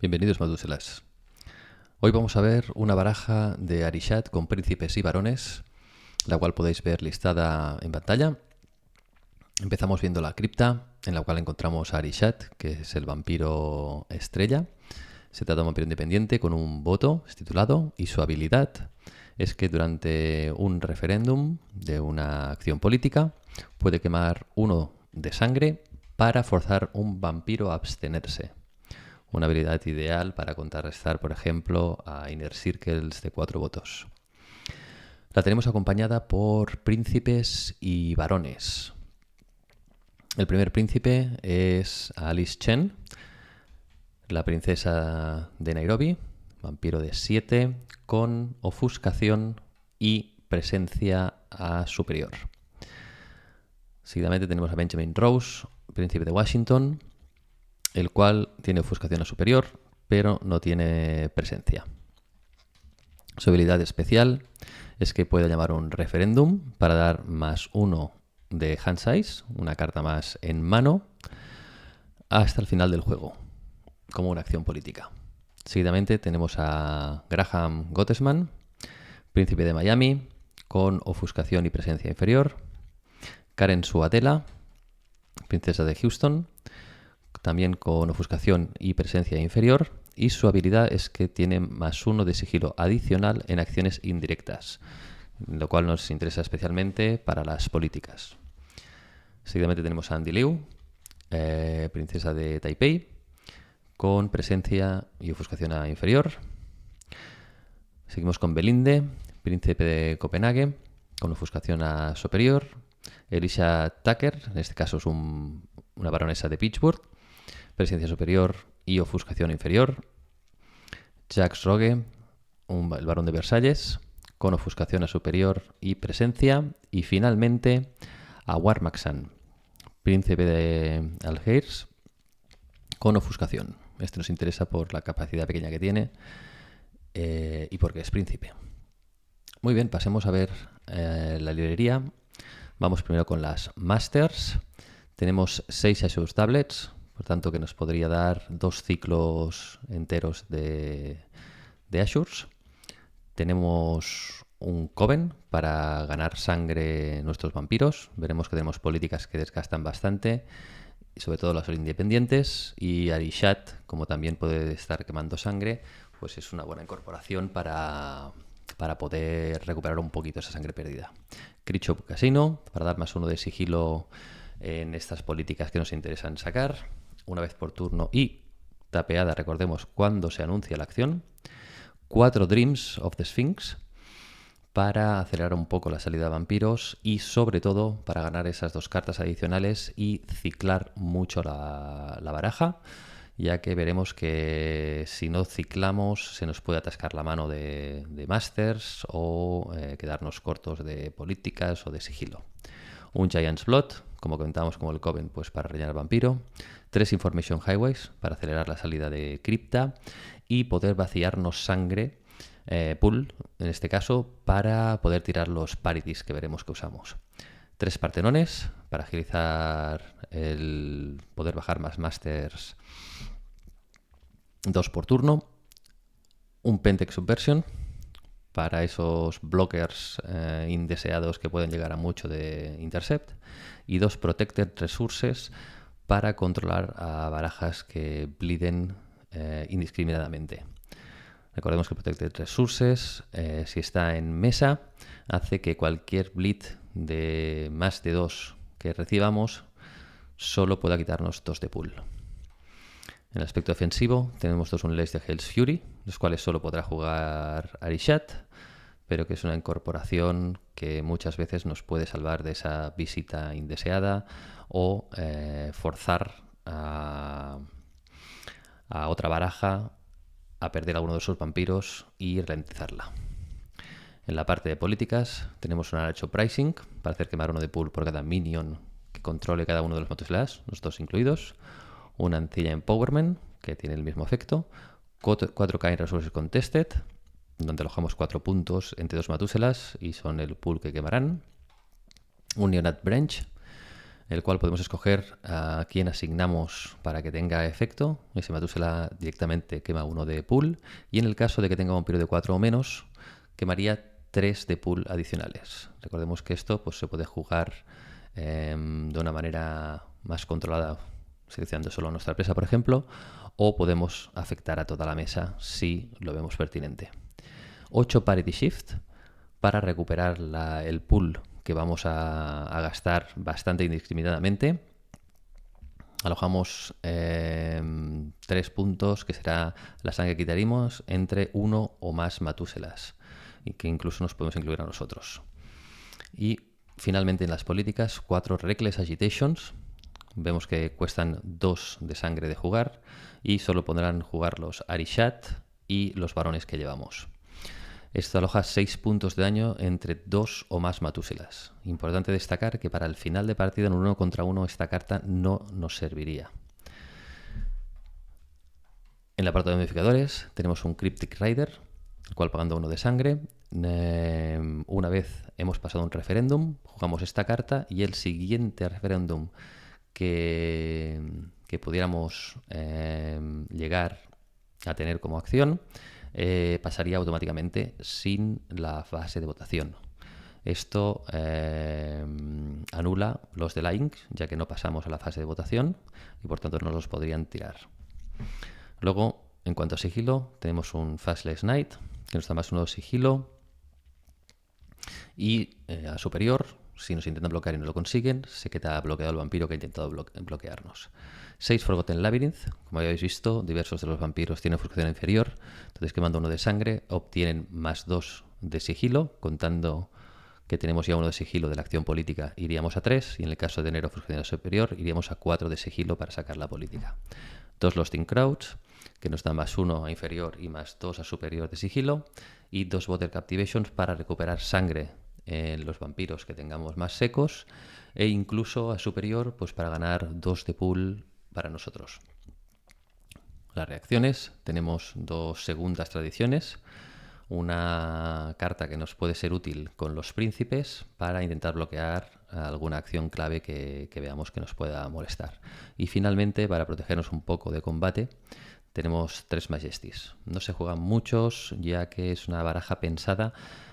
Bienvenidos, Madúselas. Hoy vamos a ver una baraja de Arishat con príncipes y varones, la cual podéis ver listada en pantalla. Empezamos viendo la cripta, en la cual encontramos a Arishat, que es el vampiro estrella. Se trata de un vampiro independiente con un voto, es titulado, y su habilidad es que durante un referéndum de una acción política puede quemar uno de sangre para forzar un vampiro a abstenerse. Una habilidad ideal para contrarrestar, por ejemplo, a Inner Circles de 4 votos. La tenemos acompañada por príncipes y varones. El primer príncipe es Alice Chen, la princesa de Nairobi, vampiro de 7, con ofuscación y presencia a superior. Seguidamente tenemos a Benjamin Rose, príncipe de Washington, el cual tiene ofuscación a superior, pero no tiene presencia. Su habilidad especial es que puede llamar un referéndum para dar +1 de hand size, una carta más en mano, hasta el final del juego, como una acción política. Seguidamente tenemos a Graham Gottesman, príncipe de Miami, con ofuscación y presencia inferior. Karen Suadela, princesa de Houston, también con ofuscación y presencia inferior, y su habilidad es que tiene +1 de sigilo adicional en acciones indirectas, lo cual nos interesa especialmente para las políticas. Seguidamente tenemos a Andy Liu, princesa de Taipei, con presencia y ofuscación a inferior. Seguimos con Belinde, príncipe de Copenhague, con ofuscación a superior. Elisha Tucker, en este caso es una baronesa de Pittsburgh, presencia superior y ofuscación inferior. Jacques Rogue, el barón de Versalles, con ofuscación a superior y presencia. Y finalmente a Warmaxan, príncipe de Algiers, con ofuscación. Este nos interesa por la capacidad pequeña que tiene y porque es príncipe. Muy bien, pasemos a ver la librería. Vamos primero con las Masters. Tenemos 6 Azure Tablets, por tanto que nos podría dar 2 ciclos enteros de Azures. Tenemos un Coven para ganar sangre nuestros vampiros. Veremos que tenemos políticas que desgastan bastante, y sobre todo las independientes. Y Arishat, como también puede estar quemando sangre, pues es una buena incorporación para poder recuperar un poquito esa sangre perdida. Critchop Casino, para dar +1 de sigilo en estas políticas que nos interesan sacar, una vez por turno y tapeada, recordemos, cuando se anuncia la acción. 4 Dreams of the Sphinx, para acelerar un poco la salida de vampiros y sobre todo para ganar esas 2 cartas adicionales y ciclar mucho la baraja, ya que veremos que si no ciclamos se nos puede atascar la mano de Masters o quedarnos cortos de políticas o de sigilo. Un Giant's Blood, como comentábamos, como el Coven, pues para rellenar vampiro. 3 Information Highways para acelerar la salida de cripta y poder vaciarnos sangre, pool en este caso, para poder tirar los parities que veremos que usamos. 3 Partenones para agilizar el poder bajar más Masters 2 por turno. Un Pentex Subversion para esos blockers indeseados que pueden llegar a mucho de Intercept. Y 2 Protected Resources para controlar a barajas que bleeden indiscriminadamente. Recordemos que Protected Resources, si está en mesa, hace que cualquier bleed de más de 2 que recibamos solo pueda quitarnos 2 de pool. En el aspecto defensivo tenemos 2 Unleash de Hell's Fury, los cuales solo podrá jugar Arishat, pero que es una incorporación que muchas veces nos puede salvar de esa visita indeseada o forzar a otra baraja a perder a uno de sus vampiros y ralentizarla. En la parte de políticas tenemos un Archo Pricing para hacer quemar 1 de pool por cada minion que controle cada uno de los Moto Slash, los 2 incluidos. Una Ancilla Empowerment, que tiene el mismo efecto. 4 Kind Resources Contested, donde alojamos 4 puntos entre 2 Matúselas y son el pool que quemarán. Un Neonat Branch, el cual podemos escoger a quién asignamos para que tenga efecto. Ese Matúsela directamente quema 1 de pool, y en el caso de que tenga un vampiro de 4 o menos, quemaría 3 de pool adicionales. Recordemos que esto pues, se puede jugar de una manera más controlada, seleccionando solo nuestra presa, por ejemplo, o podemos afectar a toda la mesa si lo vemos pertinente. 8 Parity Shift para recuperar el pool que vamos a gastar bastante indiscriminadamente. Alojamos 3 puntos, que será la sangre que quitaríamos, entre 1 o más Matúselas, y que incluso nos podemos incluir a nosotros. Y finalmente en las políticas, 4 Reckless Agitations. Vemos que cuestan 2 de sangre de jugar y solo podrán jugar los Arishat y los varones que llevamos. Esto aloja 6 puntos de daño entre 2 o más Matúselas. Importante destacar que para el final de partida en un 1 contra 1 esta carta no nos serviría. En la parte de modificadores tenemos un Cryptic Rider, el cual pagando 1 de sangre. Una vez hemos pasado un referéndum, jugamos esta carta y el siguiente referéndum que pudiéramos llegar a tener como acción pasaría automáticamente sin la fase de votación. Esto anula los de la Inc, ya que no pasamos a la fase de votación y por tanto no los podrían tirar. Luego, en cuanto a sigilo, tenemos un Fastless Knight, que nos da más 1 de sigilo. Y a superior, si nos intentan bloquear y no lo consiguen, se queda bloqueado el vampiro que ha intentado bloquearnos. 6 Forgotten Labyrinth. Como habéis visto, diversos de los vampiros tienen frustración inferior. Entonces, quemando 1 de sangre, obtienen más 2 de sigilo. Contando que tenemos ya 1 de sigilo de la acción política, iríamos a 3. Y en el caso de tener frustración superior, iríamos a 4 de sigilo para sacar la política. 2 Lost in Crowds, que nos da más 1 a inferior y más 2 a superior de sigilo. Y 2 Water Captivations para recuperar sangre en los vampiros que tengamos más secos, e incluso a superior pues para ganar 2 de pool para nosotros. Las reacciones, tenemos 2 segundas tradiciones, una carta que nos puede ser útil con los príncipes para intentar bloquear alguna acción clave que veamos que nos pueda molestar. Y finalmente, para protegernos un poco de combate, tenemos 3 Majesties. No se juegan muchos, ya que es una baraja pensada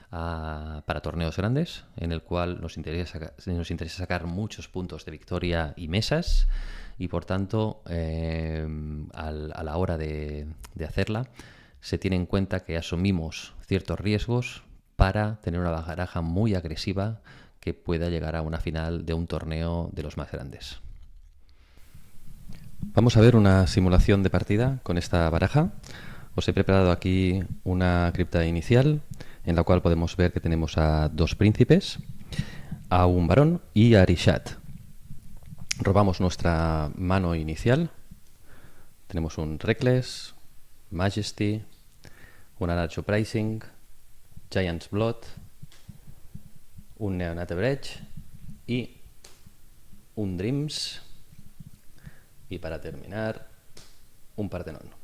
para torneos grandes, en el cual nos interesa sacar muchos puntos de victoria y mesas, y por tanto a la hora de hacerla se tiene en cuenta que asumimos ciertos riesgos para tener una baraja muy agresiva que pueda llegar a una final de un torneo de los más grandes. Vamos a ver una simulación de partida con esta baraja. Os he preparado aquí una cripta inicial en la cual podemos ver que tenemos a 2 príncipes, a un varón y a Arishat. Robamos nuestra mano inicial. Tenemos un Reckless, Majesty, un Anacho Pricing, Giant's Blood, un Neonate Breach y un Dreams. Y para terminar, un Partenón.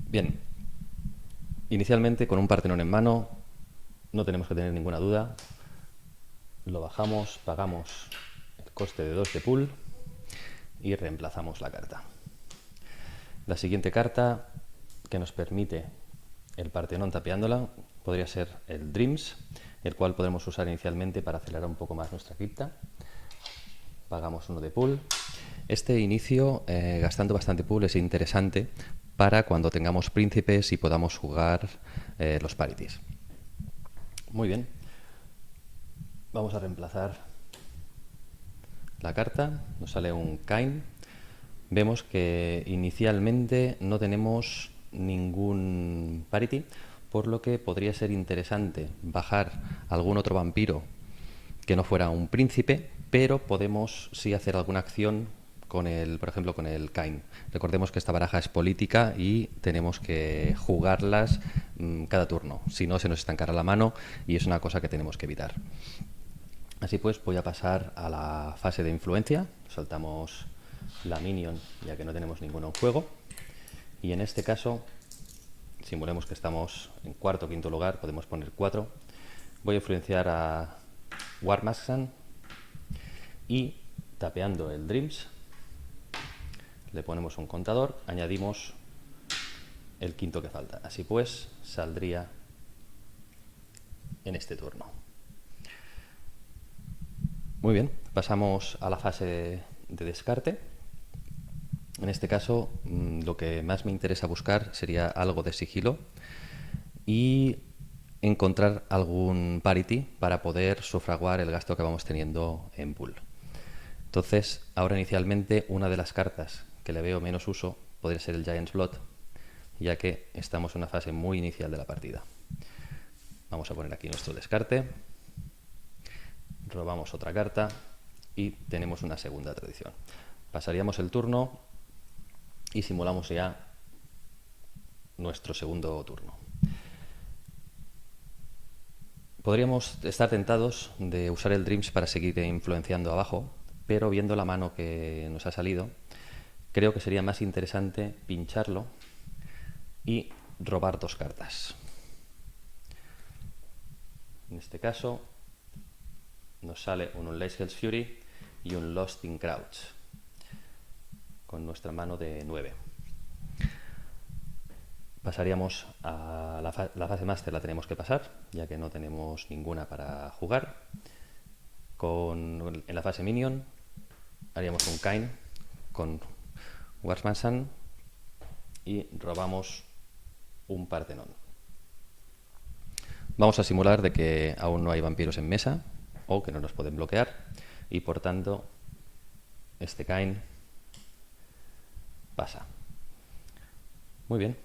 Bien, inicialmente con un Partenón en mano no tenemos que tener ninguna duda. Lo bajamos, pagamos el coste de 2 de pool y reemplazamos la carta. La siguiente carta que nos permite el Partenón tapeándola podría ser el Dreams, el cual podremos usar inicialmente para acelerar un poco más nuestra cripta. Pagamos 1 de pool. Este inicio, gastando bastante pool, es interesante para cuando tengamos príncipes y podamos jugar los parities. Muy bien. Vamos a reemplazar la carta. Nos sale un Kain. Vemos que inicialmente no tenemos ningún parity, por lo que podría ser interesante bajar algún otro vampiro que no fuera un príncipe, pero podemos sí hacer alguna acción con por ejemplo, con el Kain. Recordemos que esta baraja es política y tenemos que jugarlas cada turno, si no se nos estancará la mano y es una cosa que tenemos que evitar. Así pues, voy a pasar a la fase de influencia. Soltamos la minion, ya que no tenemos ninguno en juego, y en este caso simulemos que estamos en cuarto o quinto lugar, podemos poner 4. Voy a influenciar a Warmassan y tapeando el Dreams, le ponemos un contador, añadimos el quinto que falta. Así pues, saldría en este turno. Muy bien, pasamos a la fase de descarte. En este caso, lo que más me interesa buscar sería algo de sigilo y encontrar algún parity para poder sufraguar el gasto que vamos teniendo en pool. Entonces, ahora inicialmente una de las cartas que le veo menos uso podría ser el Giant's Blood, ya que estamos en una fase muy inicial de la partida. Vamos a poner aquí nuestro descarte, robamos otra carta y tenemos una segunda tradición. Pasaríamos el turno y simulamos ya nuestro segundo turno. Podríamos estar tentados de usar el Dreams para seguir influenciando abajo, pero viendo la mano que nos ha salido, creo que sería más interesante pincharlo y robar dos cartas. En este caso nos sale un Unleash Hell's Fury y un Lost in Crouch con nuestra mano de 9. Pasaríamos a la fase Master, la tenemos que pasar, ya que no tenemos ninguna para jugar. En la fase Minion haríamos un Kain con Warsmansan y robamos un Parthenon. Vamos a simular de que aún no hay vampiros en mesa o que no nos pueden bloquear y por tanto este Kain pasa. Muy bien.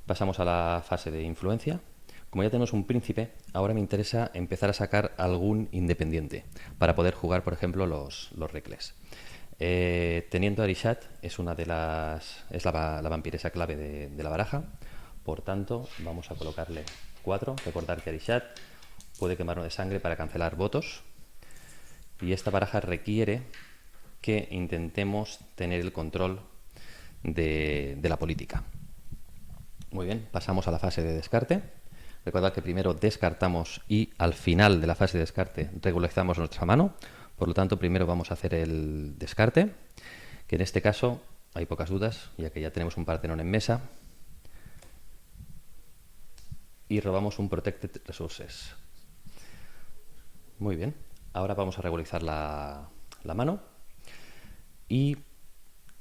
Pasamos a la fase de influencia. Como ya tenemos un príncipe, ahora me interesa empezar a sacar algún independiente para poder jugar, por ejemplo, los Reckless. Teniendo a Arishat, es la vampiresa clave de la baraja. Por tanto, vamos a colocarle 4. Recordar que Arishat puede quemar uno de sangre para cancelar votos. Y esta baraja requiere que intentemos tener el control de la política. Muy bien, pasamos a la fase de descarte. Recordad que primero descartamos y al final de la fase de descarte regularizamos nuestra mano. Por lo tanto, primero vamos a hacer el descarte, que en este caso hay pocas dudas, ya que ya tenemos un Parthenon en mesa. Y robamos un Protected Resources. Muy bien, ahora vamos a regularizar la mano. Y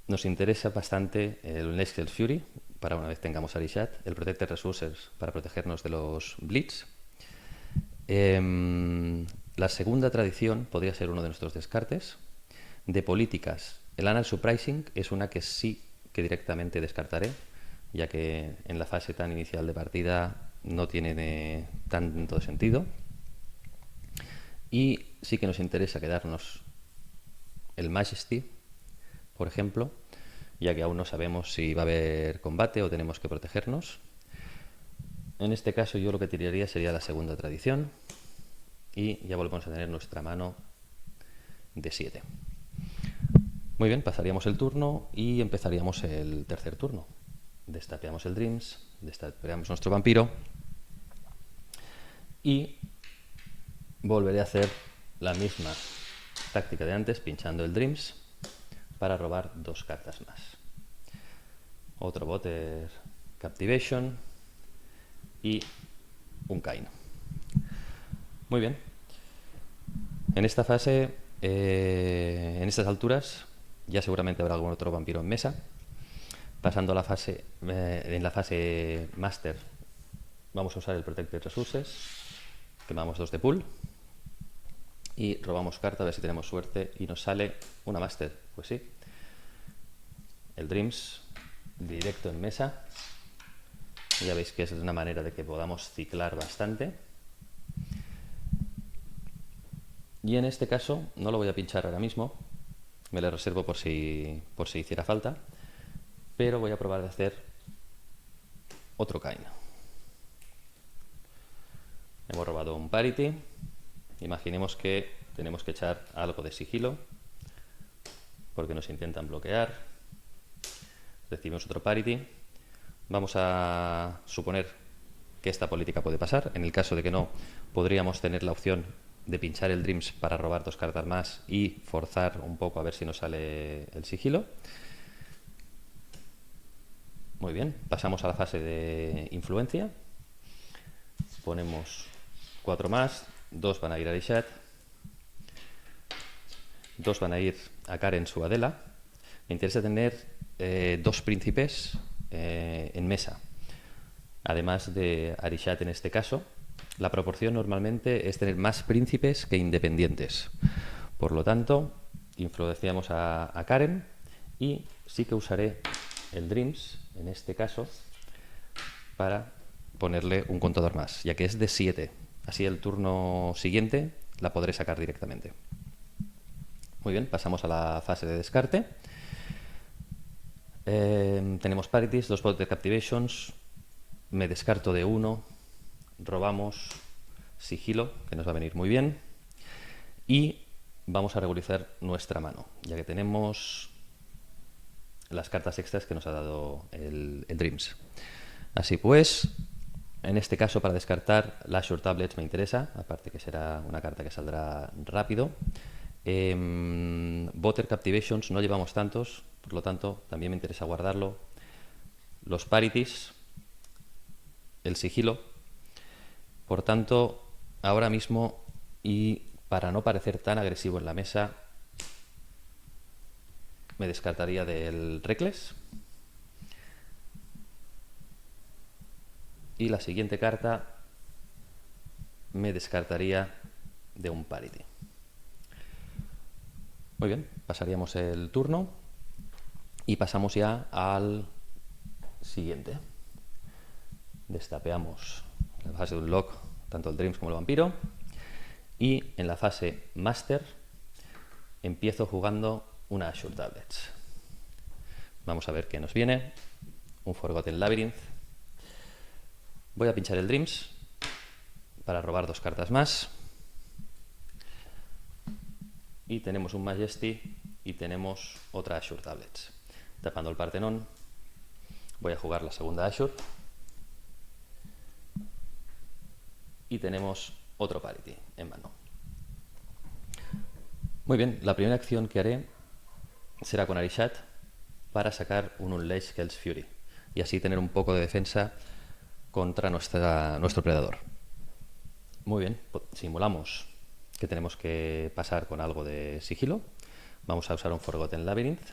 nos interesa bastante el Unleash Hell's Fury, para una vez tengamos Arishat, el Protected Resources para protegernos de los Blitz. La segunda tradición podría ser uno de nuestros descartes. De políticas, el Anal Surprising es una que sí que directamente descartaré, ya que en la fase tan inicial de partida no tiene tanto sentido. Y sí que nos interesa quedarnos el Majesty, por ejemplo, ya que aún no sabemos si va a haber combate o tenemos que protegernos. En este caso yo lo que tiraría sería la segunda tradición y ya volvemos a tener nuestra mano de 7. Muy bien, pasaríamos el turno y empezaríamos el tercer turno. Destapeamos el Dreams, destapeamos nuestro vampiro y volveré a hacer la misma táctica de antes, pinchando el Dreams para robar dos cartas más. Otro Voter Captivation y un Kain. Muy bien. En esta fase, en estas alturas, ya seguramente habrá algún otro vampiro en mesa. Pasando a la fase, en la fase Master, vamos a usar el Protected Resources. Quemamos 2 de pool y robamos carta a ver si tenemos suerte y nos sale una Master. Pues sí, el Dreams directo en mesa. Ya veis que es una manera de que podamos ciclar bastante. Y en este caso no lo voy a pinchar ahora mismo, me lo reservo por si hiciera falta, pero voy a probar de hacer otro Kain. Hemos robado un Parity. Imaginemos que tenemos que echar algo de sigilo porque nos intentan bloquear. Recibimos otro Parity. Vamos a suponer que esta política puede pasar. En el caso de que no, podríamos tener la opción de pinchar el Dreams para robar 2 cartas más y forzar un poco a ver si nos sale el sigilo. Muy bien, pasamos a la fase de influencia. Ponemos 4 más, 2 van a ir a Arishat, 2 van a ir a Karen Suadela. Me interesa tener 2 príncipes en mesa, además de Arishat en este caso. La proporción normalmente es tener más príncipes que independientes. Por lo tanto, influenciamos a Karen y sí que usaré el Dreams, en este caso, para ponerle un contador más, ya que es de 7. Así el turno siguiente la podré sacar directamente. Muy bien, pasamos a la fase de descarte. Tenemos parities, 2 Voter Captivations. Me descarto de 1. Robamos sigilo, que nos va a venir muy bien. Y vamos a regularizar nuestra mano, ya que tenemos las cartas extras que nos ha dado el Dreams. Así pues, en este caso, para descartar, la Azure Tablets me interesa, aparte que será una carta que saldrá rápido. Voter Captivations no llevamos tantos, por lo tanto, también me interesa guardarlo. Los parities, el sigilo. Por tanto, ahora mismo, y para no parecer tan agresivo en la mesa, me descartaría del Reckless. Y la siguiente carta me descartaría de un parity. Muy bien, pasaríamos el turno y pasamos ya al siguiente. Destapeamos la fase de un lock, tanto el Dreams como el Vampiro. Y en la fase Master empiezo jugando una Azure Tablets. Vamos a ver qué nos viene. Un Forgotten Labyrinth. Voy a pinchar el Dreams para robar 2 cartas más. Y tenemos un Majesty y tenemos otra Azure Tablets. Tapando el Partenón, voy a jugar la segunda Azure. Y tenemos otro Parity en mano. Muy bien, la primera acción que haré será con Arishat para sacar un Unleash Hell's Fury y así tener un poco de defensa contra nuestro predador. Muy bien, simulamos que tenemos que pasar con algo de sigilo. Vamos a usar un Forgotten Labyrinth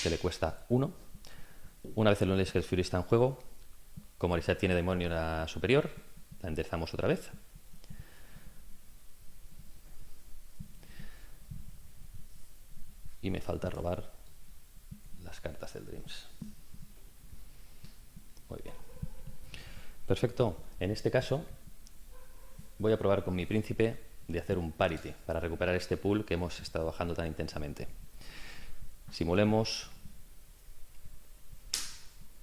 que le cuesta 1. Una vez el Unleash Hell's Fury está en juego, como Arishat tiene demonio en la superior, la enderezamos otra vez. Y me falta robar las cartas del Dreams. Muy bien. Perfecto. En este caso voy a probar con mi príncipe de hacer un parity para recuperar este pool que hemos estado bajando tan intensamente. Simulemos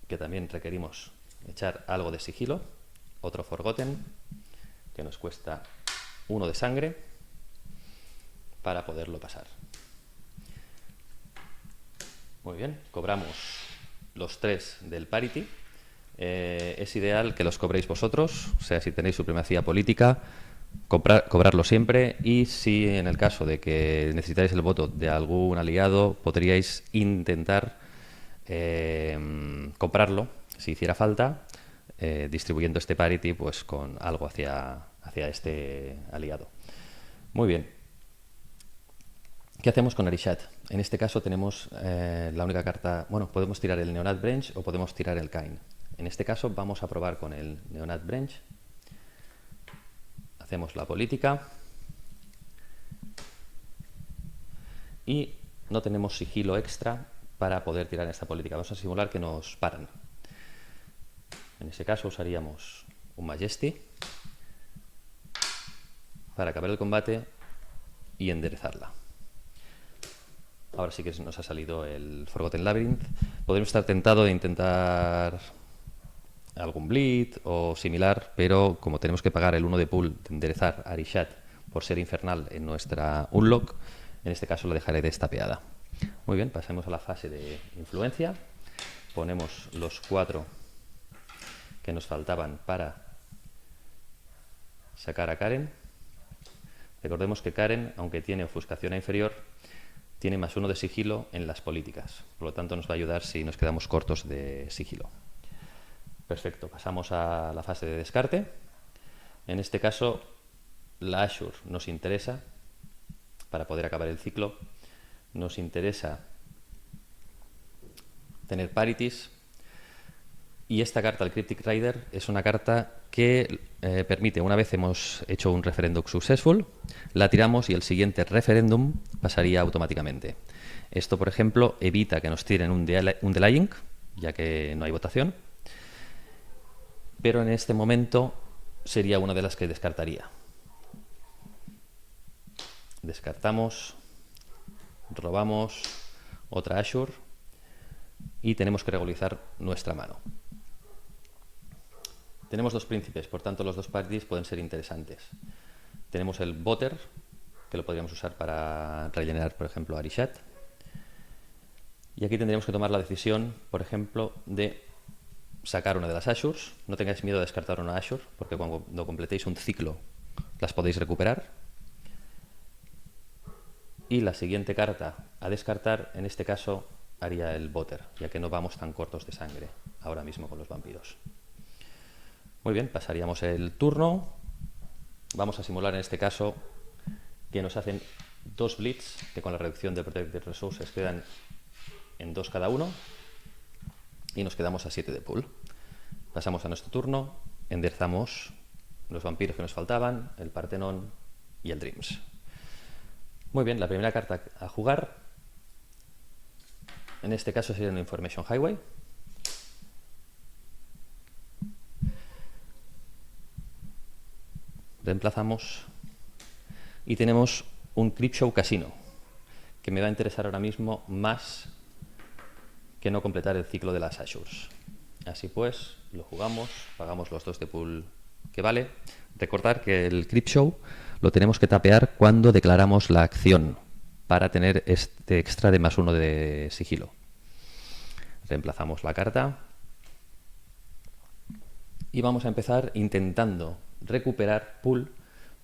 que también requerimos echar algo de sigilo, otro Forgotten que nos cuesta 1 de sangre para poderlo pasar. Muy bien, cobramos los 3 del parity. Es ideal que los cobréis vosotros, o sea, si tenéis supremacía política, cobrarlo siempre, y si en el caso de que necesitáis el voto de algún aliado, podríais intentar comprarlo, si hiciera falta, distribuyendo este parity pues con algo hacia este aliado. Muy bien. ¿Qué hacemos con Arishat? En este caso tenemos la única carta... Bueno, podemos tirar el Neonat Branch o podemos tirar el Kain. En este caso vamos a probar con el Neonat Branch. Hacemos la política. Y no tenemos sigilo extra para poder tirar esta política. Vamos a simular que nos paran. En ese caso usaríamos un Majesty para acabar el combate y enderezarla. Ahora sí que nos ha salido el Forgotten Labyrinth. Podemos estar tentados de intentar algún bleed o similar, pero como tenemos que pagar el 1 de pool de enderezar a Arishat por ser infernal en nuestra unlock, en este caso la dejaré destapeada. Muy bien, pasemos a la fase de influencia. Ponemos los 4 que nos faltaban para sacar a Karen. Recordemos que Karen, aunque tiene ofuscación a inferior, tiene +1 de sigilo en las políticas. Por lo tanto, nos va a ayudar si nos quedamos cortos de sigilo. Perfecto, pasamos a la fase de descarte. En este caso, la Azure nos interesa para poder acabar el ciclo. Nos interesa tener parities. Y esta carta, el Cryptic Rider, es una carta que permite, una vez hemos hecho un referéndum successful, la tiramos y el siguiente referéndum pasaría automáticamente. Esto, por ejemplo, evita que nos tiren un delaying, ya que no hay votación. Pero en este momento sería una de las que descartaría. Descartamos, robamos otra Azure y tenemos que regularizar nuestra mano. Tenemos 2 príncipes, por tanto los 2 parities pueden ser interesantes. Tenemos el Voter, que lo podríamos usar para rellenar, por ejemplo, Arishat. Y aquí tendríamos que tomar la decisión, por ejemplo, de sacar una de las Azures. No tengáis miedo de descartar una Azure, porque cuando completéis un ciclo las podéis recuperar. Y la siguiente carta a descartar, en este caso, haría el Voter, ya que no vamos tan cortos de sangre ahora mismo con los vampiros. Muy bien, pasaríamos el turno. Vamos a simular en este caso que nos hacen 2 Blitz, que con la reducción de Protected Resources quedan en 2 cada uno. Y nos quedamos a 7 de pool. Pasamos a nuestro turno, enderezamos los vampiros que nos faltaban, el Partenón y el Dreams. Muy bien, la primera carta a jugar, en este caso sería una Information Highway. Reemplazamos y tenemos un Creepshow Casino, que me va a interesar ahora mismo más que no completar el ciclo de las Azures. Así pues, lo jugamos, pagamos los 2 de pool que vale. Recordar que el Creepshow lo tenemos que tapear cuando declaramos la acción para tener este extra de +1 de sigilo. Reemplazamos la carta y vamos a empezar intentando recuperar pool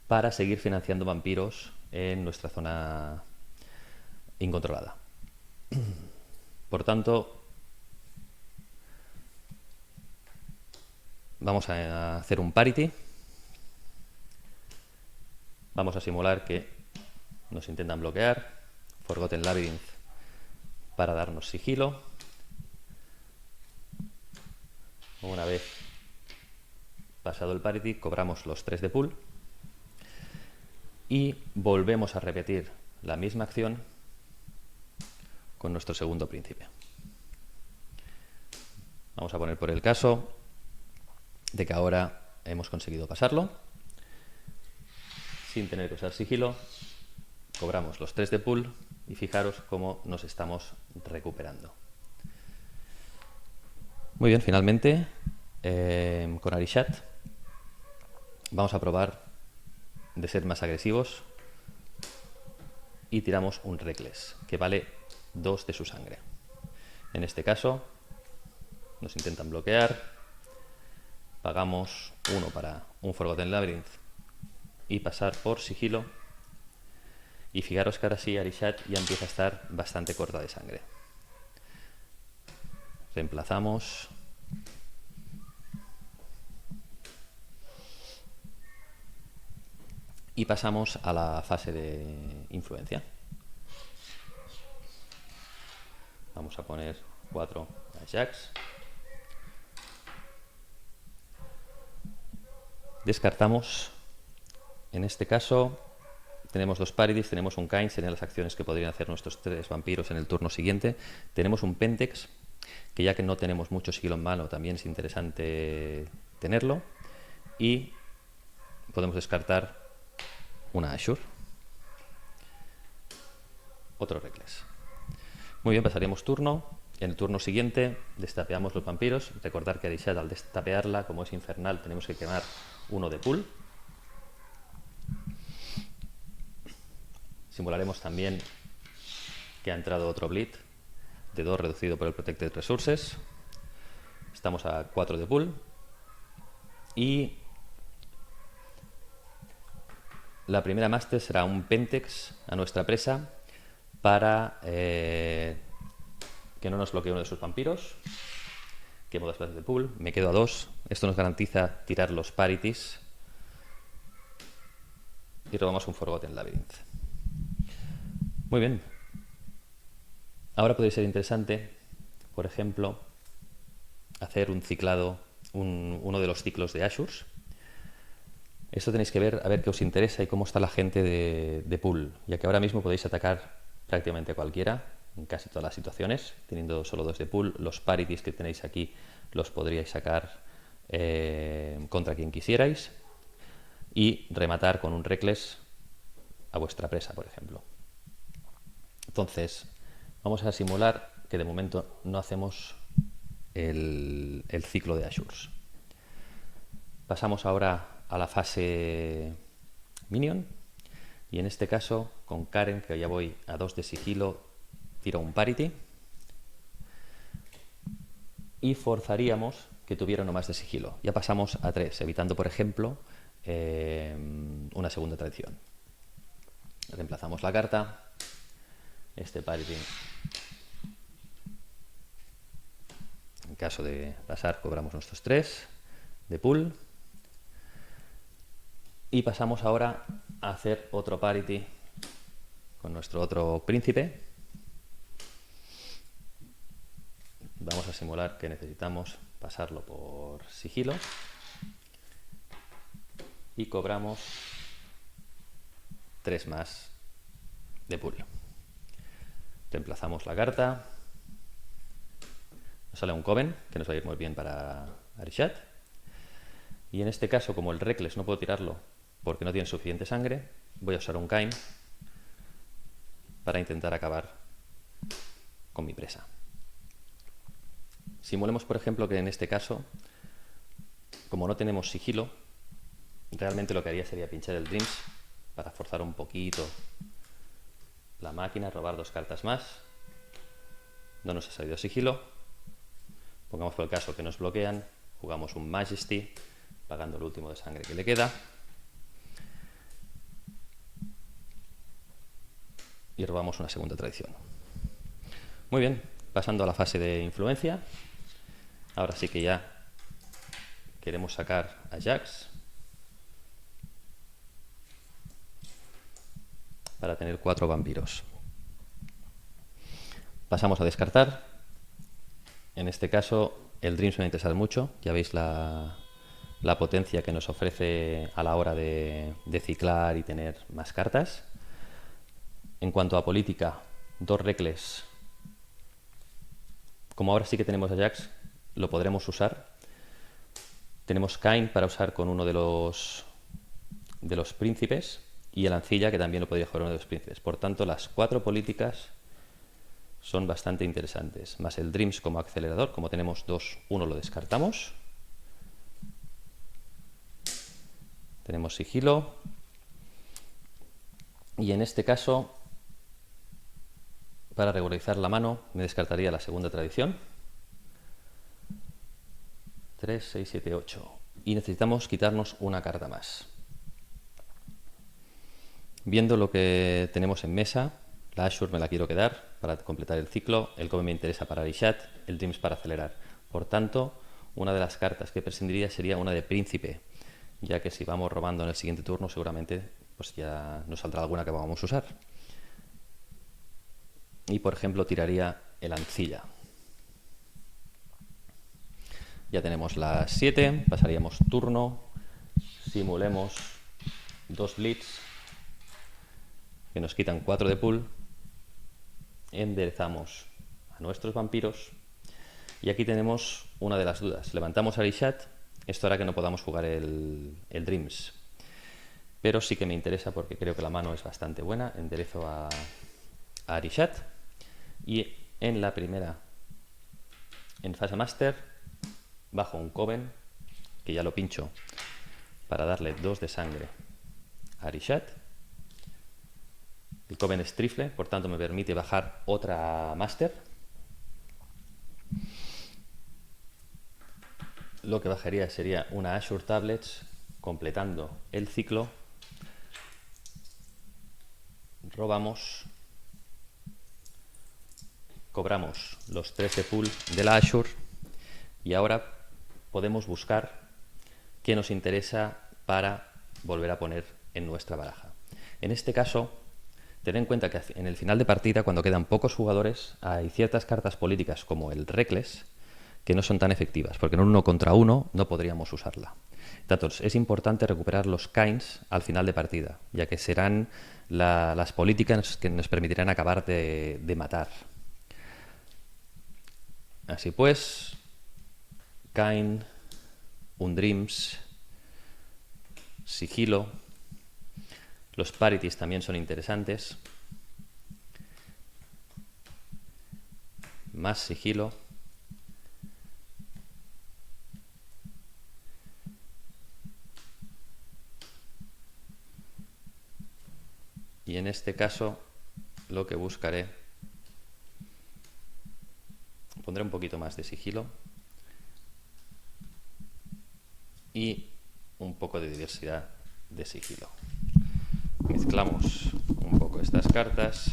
para seguir financiando vampiros en nuestra zona incontrolada. Por tanto, vamos a hacer un parity. Vamos a simular que nos intentan bloquear. Forgotten Labyrinth para darnos sigilo. Una vez pasado el parity, cobramos los 3 de pool y volvemos a repetir la misma acción con nuestro segundo príncipe. Vamos a poner por el caso de que ahora hemos conseguido pasarlo sin tener que usar sigilo. Cobramos los 3 de pool y fijaros cómo nos estamos recuperando. Muy bien, finalmente con Arishat vamos a probar de ser más agresivos y tiramos un Reckless que vale 2 de su sangre. En este caso nos intentan bloquear, pagamos 1 para un Forgotten Labyrinth y pasar por sigilo, y fijaros que ahora sí Arishat ya empieza a estar bastante corta de sangre. Reemplazamos y pasamos a la fase de influencia. Vamos a poner 4 Jacks. Descartamos. En este caso tenemos 2 parities, tenemos un Kain, serían las acciones que podrían hacer nuestros 3 vampiros en el turno siguiente. Tenemos un Pentex, que ya que no tenemos mucho sigilo en mano, también es interesante tenerlo. Y podemos descartar una Azure. Otro Reckless. Muy bien, pasaríamos turno. En el turno siguiente destapeamos los vampiros. Recordar que Arishat, al destapearla, como es infernal, tenemos que quemar 1 de pool. Simularemos también que ha entrado otro Bleed de 2 reducido por el Protected Resources. Estamos a 4 de pool. Y la primera máster será un Pentex a nuestra presa para que no nos bloquee uno de sus vampiros. Quemo 2 clases de pool, me quedo a 2. Esto nos garantiza tirar los parities. Y robamos un Forgotten Labyrinth. Muy bien. Ahora podría ser interesante, por ejemplo, hacer un ciclado, uno de los ciclos de Ashurs. Esto tenéis que ver, a ver qué os interesa y cómo está la gente de pool, ya que ahora mismo podéis atacar prácticamente a cualquiera, en casi todas las situaciones, teniendo solo 2 de pool. Los parities que tenéis aquí los podríais sacar contra quien quisierais y rematar con un reckless a vuestra presa, por ejemplo. Entonces, vamos a simular que de momento no hacemos el ciclo de Ashurs. Pasamos ahora a la fase Minion, y en este caso con Karen, que ya voy a 2 de sigilo, tiro un parity y forzaríamos que tuviera uno más de sigilo. Ya pasamos a 3, evitando, por ejemplo, una segunda traición. Reemplazamos la carta, este parity, en caso de pasar, cobramos nuestros 3 de pool. Y pasamos ahora a hacer otro parity con nuestro otro príncipe. Vamos a simular que necesitamos pasarlo por sigilo. Y cobramos 3 más de pool. Reemplazamos la carta. Nos sale un Coven, que nos va a ir muy bien para Arishat. Y en este caso, como el Reckless no puedo tirarlo porque no tiene suficiente sangre, voy a usar un Kaim para intentar acabar con mi presa. Simulemos, por ejemplo, que en este caso, como no tenemos sigilo, realmente lo que haría sería pinchar el Dreams para forzar un poquito la máquina, robar 2 cartas más. No nos ha salido sigilo. Pongamos por el caso que nos bloquean, jugamos un Majesty, pagando el último de sangre que le queda. Y robamos una segunda traición. Muy bien, pasando a la fase de influencia. Ahora sí que ya queremos sacar a Jax para tener 4 vampiros. Pasamos a descartar. En este caso el Dreams me va a interesar mucho. Ya veis la potencia que nos ofrece a la hora de ciclar y tener más cartas. En cuanto a política, 2 Reckless. Como ahora sí que tenemos a Jax, lo podremos usar. Tenemos Kain para usar con uno de los príncipes y el Ancilla, que también lo podría jugar uno de los príncipes. Por tanto, las 4 políticas son bastante interesantes. Más el Dreams como acelerador. Como tenemos 2, 1 lo descartamos. Tenemos sigilo. Y en este caso, para regularizar la mano, me descartaría la segunda tradición. 3, 6, 7, 8. Y necesitamos quitarnos una carta más. Viendo lo que tenemos en mesa, la Ashur me la quiero quedar para completar el ciclo, el Coven me interesa para Arishat, el Dreams para acelerar. Por tanto, una de las cartas que prescindiría sería una de Príncipe, ya que si vamos robando en el siguiente turno, seguramente pues ya nos saldrá alguna que vamos a usar. Y por ejemplo tiraría el Ancilla. Ya tenemos las 7, pasaríamos turno, simulemos 2 Blitz, que nos quitan 4 de pool, enderezamos a nuestros vampiros, y aquí tenemos una de las dudas. Levantamos a Arishat, esto hará que no podamos jugar el Dreams, pero sí que me interesa porque creo que la mano es bastante buena. Enderezo a Arishat. Y en la primera, en fase master, bajo un Coven, que ya lo pincho para darle 2 de sangre a Arishat. El Coven es trifle, por tanto me permite bajar otra master. Lo que bajaría sería una Ashur Tablets, completando el ciclo. robamos, cobramos los 3 de pool de la Azure y ahora podemos buscar qué nos interesa para volver a poner en nuestra baraja. En este caso, ten en cuenta que en el final de partida, cuando quedan pocos jugadores, hay ciertas cartas políticas como el Reckless que no son tan efectivas, porque en un 1 contra 1 no podríamos usarla. Entonces, es importante recuperar los Kynes al final de partida, ya que serán las políticas que nos permitirán acabar de matar. Así pues, Kyne, Undreams, Sigilo. Los parities también son interesantes. Más sigilo. Y en este caso lo que buscaré, pondré un poquito más de sigilo y un poco de diversidad de sigilo. Mezclamos un poco estas cartas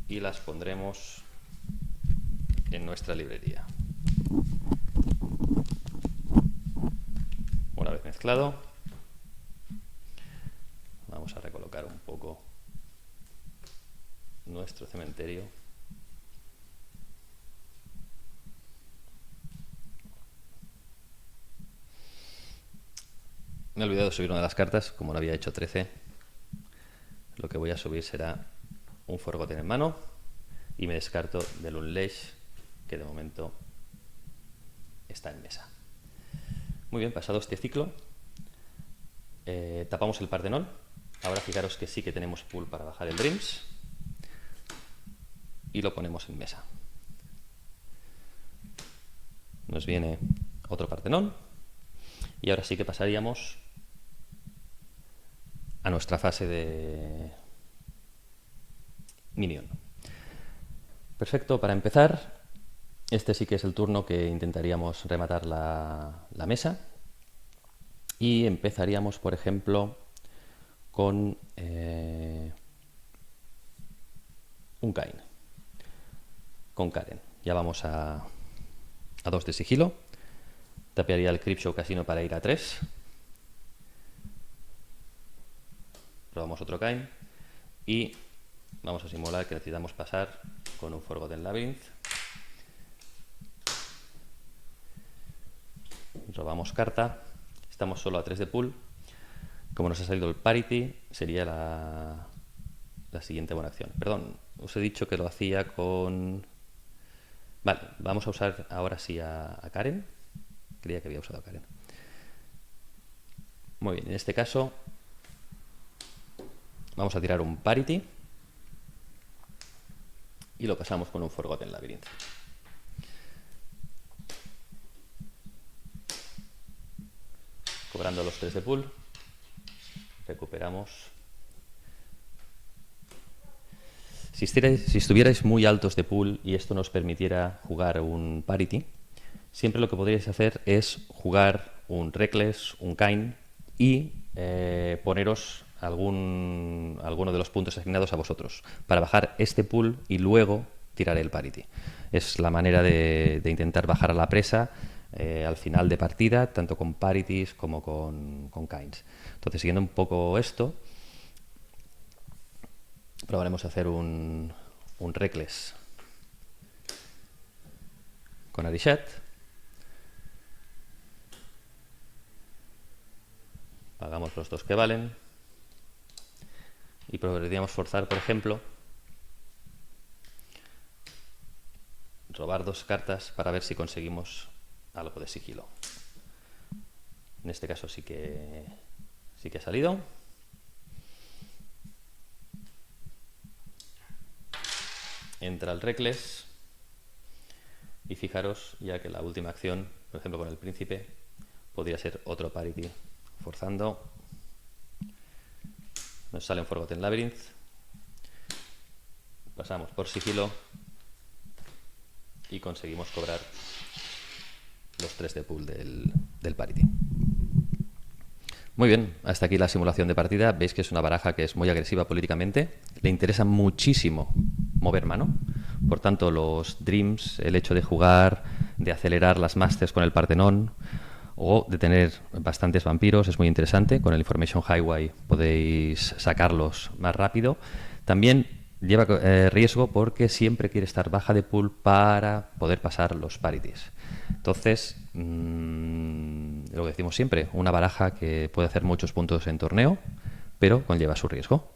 y las pondremos en nuestra librería. Una vez mezclado, vamos a recolocar un poco nuestro cementerio. Me he olvidado de subir una de las cartas, como no había hecho 13. Lo que voy a subir será un Forgotten en mano y me descarto del Unleash, que de momento está en mesa. Muy bien, pasado este ciclo, tapamos el Partenón. Ahora fijaros que sí que tenemos pool para bajar el Dreams y lo ponemos en mesa. Nos viene otro Partenón y ahora sí que pasaríamos a nuestra fase de Minion. Perfecto, para empezar, este sí que es el turno que intentaríamos rematar la mesa y empezaríamos, por ejemplo, con un Kain, con Karen. Ya vamos a 2 de sigilo. Tapearía el Creepshow Casino para ir a 3. Probamos otro Kain y vamos a simular que necesitamos pasar con un Forgotten Labyrinth. Robamos carta. Estamos solo a 3 de pool. Como nos ha salido el parity, sería la siguiente buena acción. Perdón, os he dicho que lo hacía con... Vale, vamos a usar ahora sí a Karen. Creía que había usado a Karen. Muy bien, en este caso vamos a tirar un parity y lo pasamos con un Forgotten Labyrinth. Cobrando los 3 de pool, recuperamos. Si estuvierais muy altos de pool y esto nos permitiera jugar un parity, siempre lo que podríais hacer es jugar un Reckless, un Kain y poneros alguno de los puntos asignados a vosotros para bajar este pool y luego tirar el parity. Es la manera de intentar bajar a la presa al final de partida, tanto con parities como con Kains. Entonces, siguiendo un poco esto, probaremos a hacer un Reckless con Arishat. Pagamos los 2 que valen y podríamos forzar, por ejemplo, robar 2 cartas para ver si conseguimos algo de sigilo. En este caso sí que ha salido. Entra el Reckless y fijaros ya que la última acción, por ejemplo con el príncipe, podría ser otro parity. Forzando, nos sale un Forgotten Labyrinth, pasamos por sigilo y conseguimos cobrar los 3 de pool del parity. Muy bien, hasta aquí la simulación de partida. Veis que es una baraja que es muy agresiva políticamente. Le interesa muchísimo mover mano. Por tanto, los Dreams, el hecho de jugar, de acelerar las Masters con el Partenón o de tener bastantes vampiros es muy interesante. Con el Information Highway podéis sacarlos más rápido. También lleva riesgo porque siempre quiere estar baja de pool para poder pasar los parities. Entonces, lo que decimos siempre, una baraja que puede hacer muchos puntos en torneo, pero conlleva su riesgo.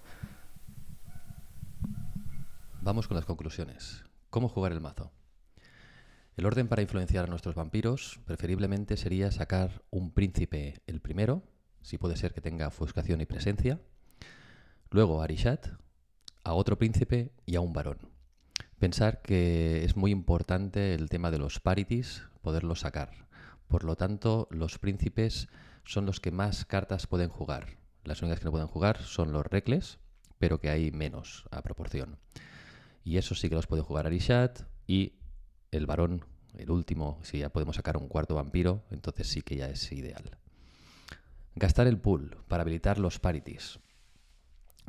Vamos con las conclusiones. ¿Cómo jugar el mazo? El orden para influenciar a nuestros vampiros preferiblemente sería sacar un príncipe el primero, si puede ser que tenga ofuscación y presencia, luego a Arishat, a otro príncipe y a un varón. Pensar que es muy importante el tema de los parities, poderlos sacar. Por lo tanto, los príncipes son los que más cartas pueden jugar. Las únicas que no pueden jugar son los recles, pero que hay menos a proporción. Y eso sí que los puede jugar Arishat y el varón, el último, si ya podemos sacar un cuarto vampiro, entonces sí que ya es ideal. Gastar el pool para habilitar los parities.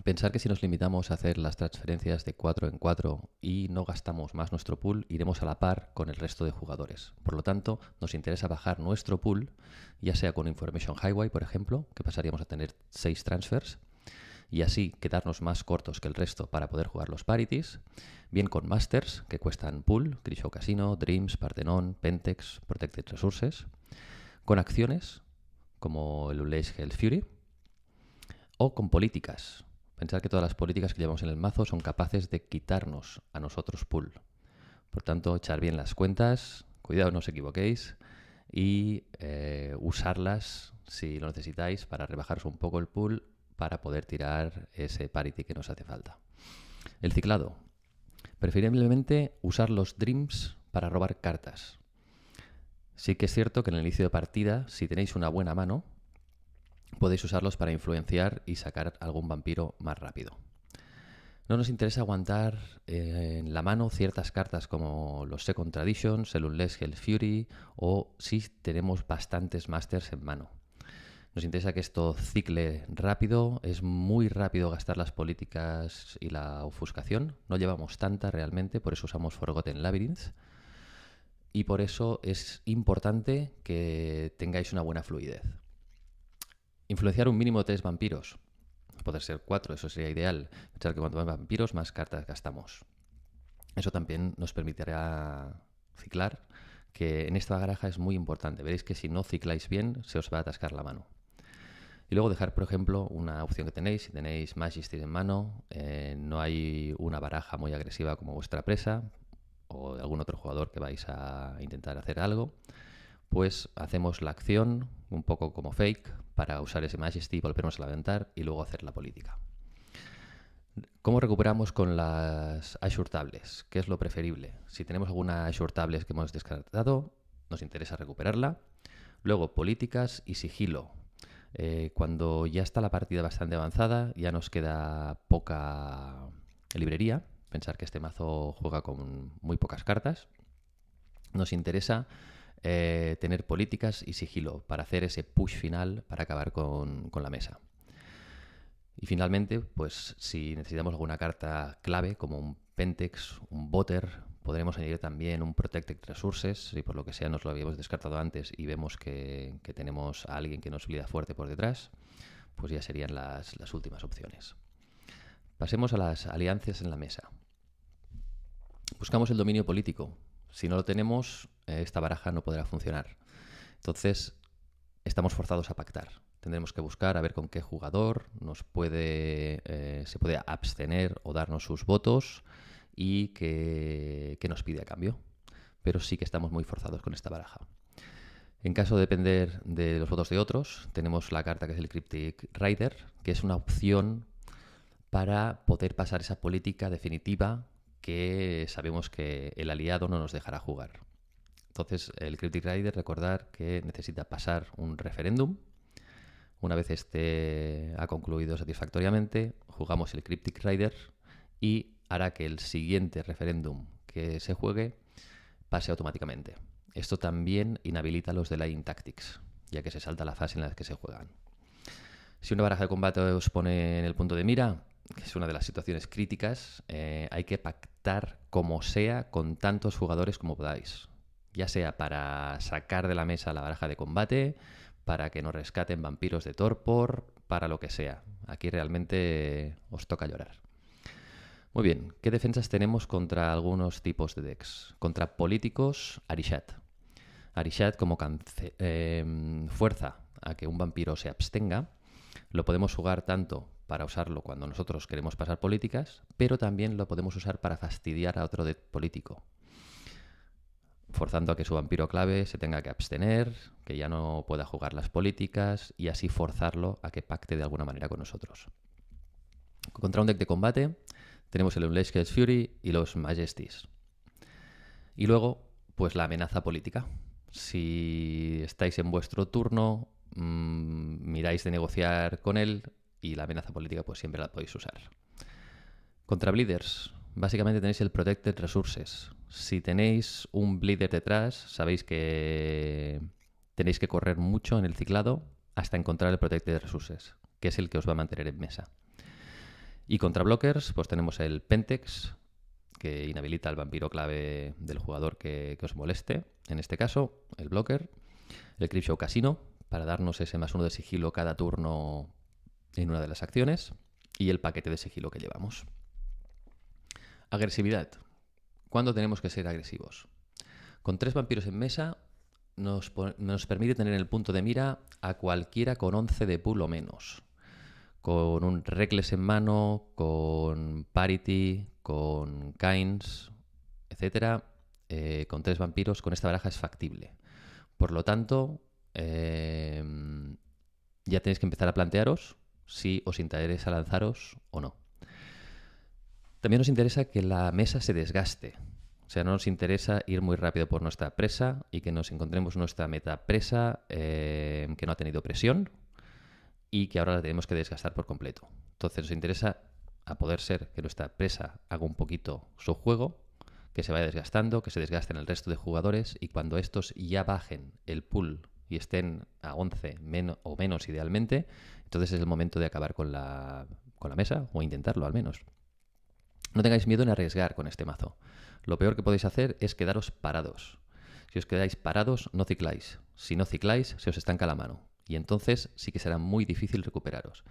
Pensar que si nos limitamos a hacer las transferencias de 4 en 4 y no gastamos más nuestro pool, iremos a la par con el resto de jugadores. Por lo tanto, nos interesa bajar nuestro pool, ya sea con Information Highway, por ejemplo, que pasaríamos a tener 6 transfers, y así quedarnos más cortos que el resto para poder jugar los parities, bien con Masters, que cuestan pool, Crisho Casino, Dreams, Parthenon, Pentex, Protected Resources, con acciones, como el Unleash Hell Fury, o con políticas. Pensar que todas las políticas que llevamos en el mazo son capaces de quitarnos a nosotros pool. Por tanto, echar bien las cuentas, cuidado, no os equivoquéis, y usarlas si lo necesitáis para rebajaros un poco el pool para poder tirar ese parity que nos hace falta. El ciclado. Preferiblemente usar los Dreams para robar cartas. Sí que es cierto que en el inicio de partida, si tenéis una buena mano, podéis usarlos para influenciar y sacar algún vampiro más rápido. No nos interesa aguantar en la mano ciertas cartas como los Second Traditions, el Unleash Hell Fury o si tenemos bastantes Masters en mano. Nos interesa que esto cicle rápido, es muy rápido gastar las políticas y la ofuscación, no llevamos tanta realmente, por eso usamos Forgotten Labyrinth y por eso es importante que tengáis una buena fluidez. Influenciar un mínimo de 3 vampiros. Poder ser 4, eso sería ideal. Pensar que cuanto más vampiros, más cartas gastamos. Eso también nos permitirá ciclar, que en esta baraja es muy importante. Veréis que si no cicláis bien, se os va a atascar la mano. Y luego dejar, por ejemplo, una opción que tenéis. Si tenéis Majesty en mano, no hay una baraja muy agresiva como vuestra presa, o de algún otro jugador que vais a intentar hacer algo, pues hacemos la acción un poco como fake para usar ese Majesty, volvernos a levantar y luego hacer la política. ¿Cómo recuperamos con las Azure Tables? ¿Qué es lo preferible? Si tenemos alguna Azure Tables que hemos descartado, nos interesa recuperarla. Luego, políticas y sigilo. Cuando ya está la partida bastante avanzada, ya nos queda poca librería. Pensar que este mazo juega con muy pocas cartas. Nos interesa tener políticas y sigilo para hacer ese push final para acabar con la mesa. Y finalmente, pues si necesitamos alguna carta clave como un Pentex, un Botter, podremos añadir también un Protected Resources, si por lo que sea nos lo habíamos descartado antes y vemos que tenemos a alguien que nos blida fuerte por detrás, pues ya serían las últimas opciones. Pasemos a las alianzas en la mesa. Buscamos el dominio político. Si no lo tenemos, esta baraja no podrá funcionar. Entonces, estamos forzados a pactar. Tendremos que buscar a ver con qué jugador se puede abstener o darnos sus votos y qué nos pide a cambio. Pero sí que estamos muy forzados con esta baraja. En caso de depender de los votos de otros, tenemos la carta que es el Cryptic Rider, que es una opción para poder pasar esa política definitiva que sabemos que el aliado no nos dejará jugar. Entonces, el Cryptic Rider, recordar que necesita pasar un referéndum. Una vez ha concluido satisfactoriamente, jugamos el Cryptic Rider y hará que el siguiente referéndum que se juegue pase automáticamente. Esto también inhabilita los Delaying Tactics, ya que se salta la fase en la que se juegan. Si una baraja de combate os pone en el punto de mira, que es una de las situaciones críticas, hay que pactar como sea con tantos jugadores como podáis. Ya sea para sacar de la mesa la baraja de combate, para que nos rescaten vampiros de torpor, para lo que sea. Aquí realmente os toca llorar. Muy bien, ¿qué defensas tenemos contra algunos tipos de decks? Contra políticos, Arishat. Arishat como fuerza a que un vampiro se abstenga. Lo podemos jugar tanto para usarlo cuando nosotros queremos pasar políticas, pero también lo podemos usar para fastidiar a otro deck político, forzando a que su vampiro clave se tenga que abstener, que ya no pueda jugar las políticas y así forzarlo a que pacte de alguna manera con nosotros. Contra un deck de combate tenemos el Unleashed Fury y los Majesties. Y luego, pues la amenaza política. Si estáis en vuestro turno, miráis de negociar con él y la amenaza política pues siempre la podéis usar. Contra Bleeders, básicamente tenéis el Protected Resources. Si tenéis un Bleeder detrás, sabéis que tenéis que correr mucho en el ciclado hasta encontrar el Protected Resources, que es el que os va a mantener en mesa. Y contra Blockers, pues tenemos el Pentex, que inhabilita al vampiro clave del jugador que os moleste. En este caso, el Blocker. El Creepshow Casino, para darnos ese +1 de sigilo cada turno en una de las acciones. Y el paquete de sigilo que llevamos. Agresividad. ¿Cuándo tenemos que ser agresivos? Con 3 vampiros en mesa nos permite tener en el punto de mira a cualquiera con 11 de pool o menos. Con un Reckless en mano, con Parity, con Kynes, etc. Con 3 vampiros, con esta baraja es factible. Por lo tanto, ya tenéis que empezar a plantearos si os interesa lanzaros o no. También nos interesa que la mesa se desgaste. O sea, no nos interesa ir muy rápido por nuestra presa y que nos encontremos nuestra meta presa que no ha tenido presión y que ahora la tenemos que desgastar por completo. Entonces nos interesa, a poder ser, que nuestra presa haga un poquito su juego, que se vaya desgastando, que se desgasten el resto de jugadores y cuando estos ya bajen el pool y estén a 11 o menos idealmente, entonces es el momento de acabar con la mesa o intentarlo al menos. No tengáis miedo en arriesgar con este mazo. Lo peor que podéis hacer es quedaros parados. Si os quedáis parados, no cicláis. Si no cicláis, se os estanca la mano. Y entonces sí que será muy difícil recuperaros.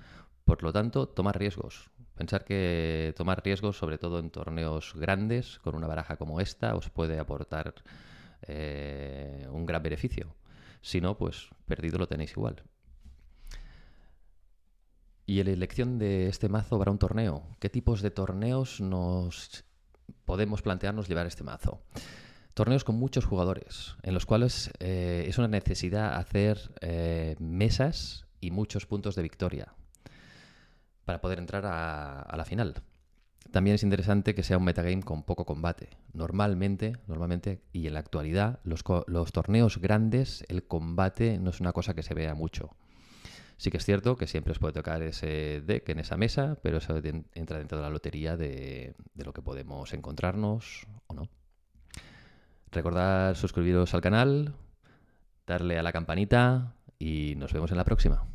Por lo tanto, tomar riesgos. Pensar que tomar riesgos, sobre todo en torneos grandes, con una baraja como esta, os puede aportar un gran beneficio. Si no, pues perdido lo tenéis igual. Y la elección de este mazo para un torneo. ¿Qué tipos de torneos nos podemos plantearnos llevar este mazo? Torneos con muchos jugadores, en los cuales es una necesidad hacer mesas y muchos puntos de victoria para poder entrar a la final. También es interesante que sea un metagame con poco combate. Normalmente y en la actualidad, los torneos grandes, el combate no es una cosa que se vea mucho. Sí que es cierto que siempre os puede tocar ese deck en esa mesa, pero eso entra dentro de la lotería de lo que podemos encontrarnos o no. Recordad suscribiros al canal, darle a la campanita y nos vemos en la próxima.